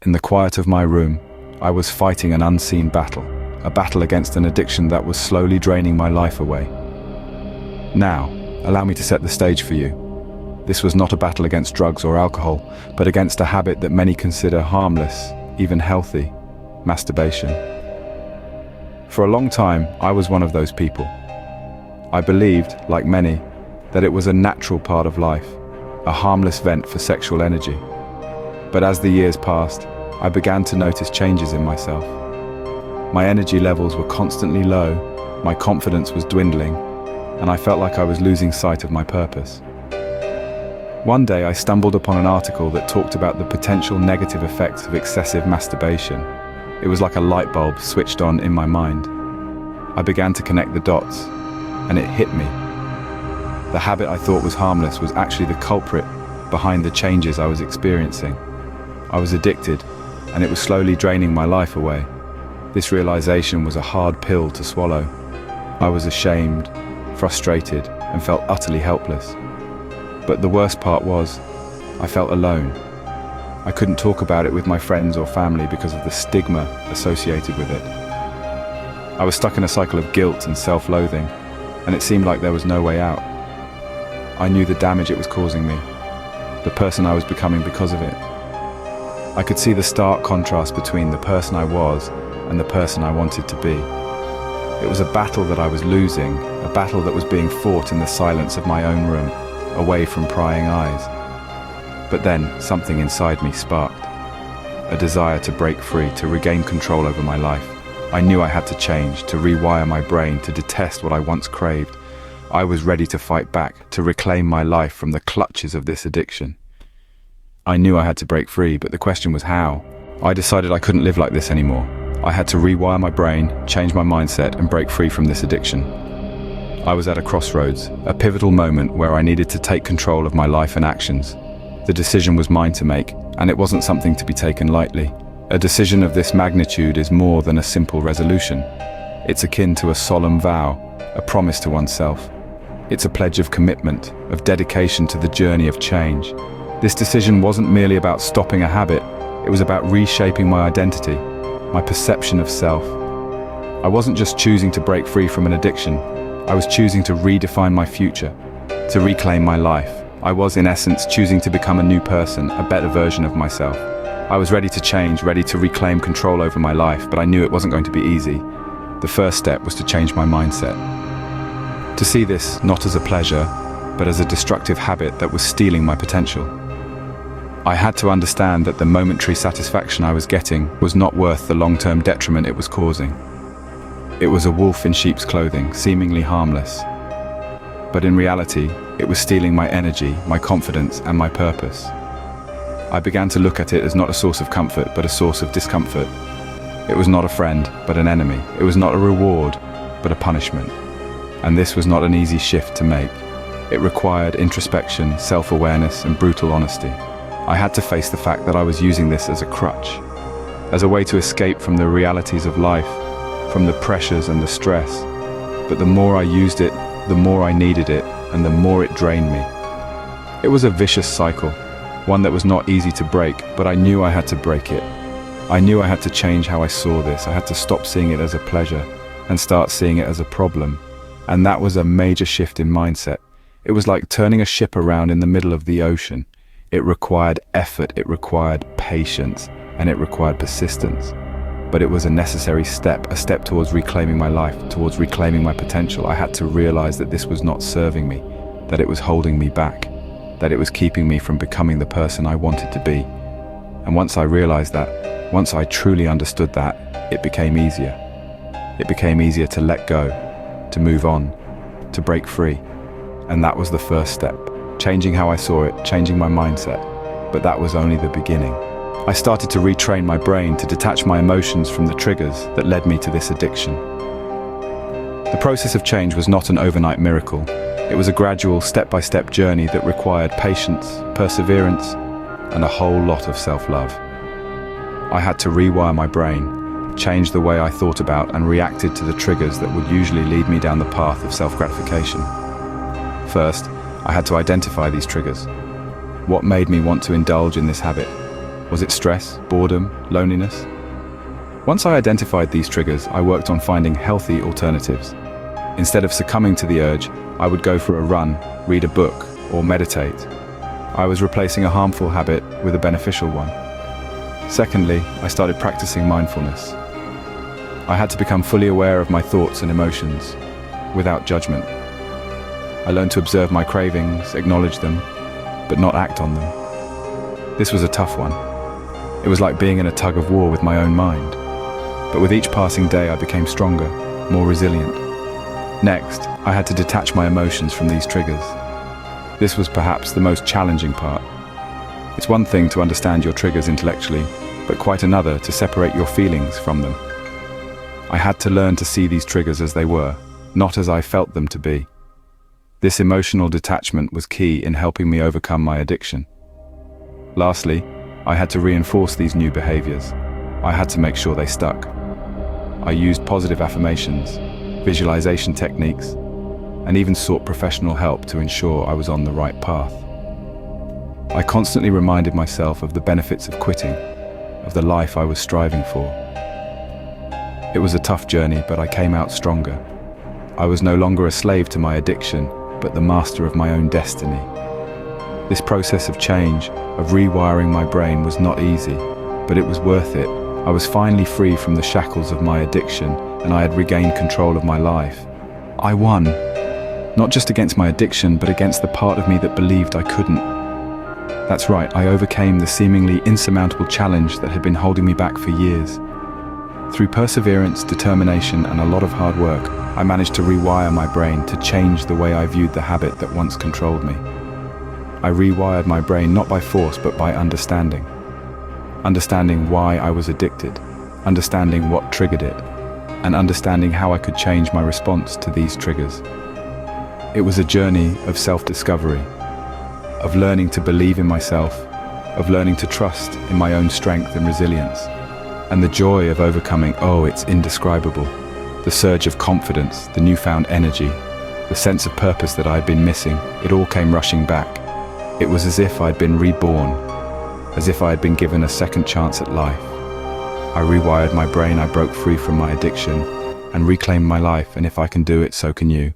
In the quiet of my room, I was fighting an unseen battle, a battle against an addiction that was slowly draining my life away. Now, allow me to set the stage for you. This was not a battle against drugs or alcohol, but against a habit that many consider harmless, even healthy: masturbation. For a long time, I was one of those people. I believed, like many, that it was a natural part of life, a harmless vent for sexual energy. But as the years passed, I began to notice changes in myself. My energy levels were constantly low, my confidence was dwindling, and I felt like I was losing sight of my purpose. One day I stumbled upon an article that talked about the potential negative effects of excessive masturbation. It was like a light bulb switched on in my mind. I began to connect the dots, and it hit me. The habit I thought was harmless was actually the culprit behind the changes I was experiencing. I was addicted, and it was slowly draining my life away. This realization was a hard pill to swallow. I was ashamed, frustrated, and felt utterly helpless. But the worst part was, I felt alone. I couldn't talk about it with my friends or family because of the stigma associated with it. I was stuck in a cycle of guilt and self-loathing, and it seemed like there was no way out. I knew the damage it was causing me, the person I was becoming because of it. I could see the stark contrast between the person I was and the person I wanted to be. It was a battle that I was losing, a battle that was being fought in the silence of my own room, away from prying eyes. But then something inside me sparked, a desire to break free, to regain control over my life. I knew I had to change, to rewire my brain, to detest what I once craved. I was ready to fight back, to reclaim my life from the clutches of this addiction. I knew I had to break free, but the question was how. I decided I couldn't live like this anymore. I had to rewire my brain, change my mindset, and break free from this addiction. I was at a crossroads, a pivotal moment where I needed to take control of my life and actions. The decision was mine to make, and it wasn't something to be taken lightly. A decision of this magnitude is more than a simple resolution. It's akin to a solemn vow, a promise to oneself. It's a pledge of commitment, of dedication to the journey of change. This decision wasn't merely about stopping a habit, it was about reshaping my identity, my perception of self. I wasn't just choosing to break free from an addiction, I was choosing to redefine my future, to reclaim my life. I was, in essence, choosing to become a new person, a better version of myself. I was ready to change, ready to reclaim control over my life, but I knew it wasn't going to be easy. The first step was to change my mindset. To see this not as a pleasure, but as a destructive habit that was stealing my potential. I had to understand that the momentary satisfaction I was getting was not worth the long-term detriment it was causing. It was a wolf in sheep's clothing, seemingly harmless. But in reality, it was stealing my energy, my confidence, and my purpose. I began to look at it as not a source of comfort, but a source of discomfort. It was not a friend, but an enemy. It was not a reward, but a punishment. And this was not an easy shift to make. It required introspection, self-awareness, and brutal honesty. I had to face the fact that I was using this as a crutch, as a way to escape from the realities of life, from the pressures and the stress. But the more I used it, the more I needed it, and the more it drained me. It was a vicious cycle, one that was not easy to break, but I knew I had to break it. I knew I had to change how I saw this. I had to stop seeing it as a pleasure and start seeing it as a problem. And that was a major shift in mindset. It was like turning a ship around in the middle of the ocean. It required effort, it required patience, and it required persistence. But it was a necessary step, a step towards reclaiming my life, towards reclaiming my potential. I had to realize that this was not serving me, that it was holding me back, that it was keeping me from becoming the person I wanted to be. And once I realized that, once I truly understood that, it became easier. It became easier to let go, to move on, to break free. And that was the first step, changing how I saw it, changing my mindset. But that was only the beginning. I started to retrain my brain to detach my emotions from the triggers that led me to this addiction. The process of change was not an overnight miracle. It was a gradual, step-by-step journey that required patience, perseverance, and a whole lot of self-love. I had to rewire my brain, change the way I thought about and reacted to the triggers that would usually lead me down the path of self-gratification. First, I had to identify these triggers. What made me want to indulge in this habit? Was it stress, boredom, loneliness? Once I identified these triggers, I worked on finding healthy alternatives. Instead of succumbing to the urge, I would go for a run, read a book, or meditate. I was replacing a harmful habit with a beneficial one. Secondly, I started practicing mindfulness. I had to become fully aware of my thoughts and emotions, without judgment. I learned to observe my cravings, acknowledge them, but not act on them. This was a tough one. It was like being in a tug of war with my own mind. But with each passing day, I became stronger, more resilient. Next, I had to detach my emotions from these triggers. This was perhaps the most challenging part. It's one thing to understand your triggers intellectually, but quite another to separate your feelings from them. I had to learn to see these triggers as they were, not as I felt them to be. This emotional detachment was key in helping me overcome my addiction. Lastly, I had to reinforce these new behaviors. I had to make sure they stuck. I used positive affirmations, visualization techniques, and even sought professional help to ensure I was on the right path. I constantly reminded myself of the benefits of quitting, of the life I was striving for. It was a tough journey, but I came out stronger. I was no longer a slave to my addiction, but the master of my own destiny. This process of change, of rewiring my brain, was not easy, but it was worth it. I was finally free from the shackles of my addiction, and I had regained control of my life. I won, not just against my addiction, but against the part of me that believed I couldn't. That's right, I overcame the seemingly insurmountable challenge that had been holding me back for years. Through perseverance, determination, and a lot of hard work, I managed to rewire my brain to change the way I viewed the habit that once controlled me. I rewired my brain not by force, but by understanding. Understanding why I was addicted, understanding what triggered it, and understanding how I could change my response to these triggers. It was a journey of self-discovery, of learning to believe in myself, of learning to trust in my own strength and resilience, and the joy of overcoming, it's indescribable. The surge of confidence, the newfound energy, the sense of purpose that I had been missing, it all came rushing back. It was as if I'd been reborn, as if I had been given a second chance at life. I rewired my brain, I broke free from my addiction, and reclaimed my life, and if I can do it, so can you.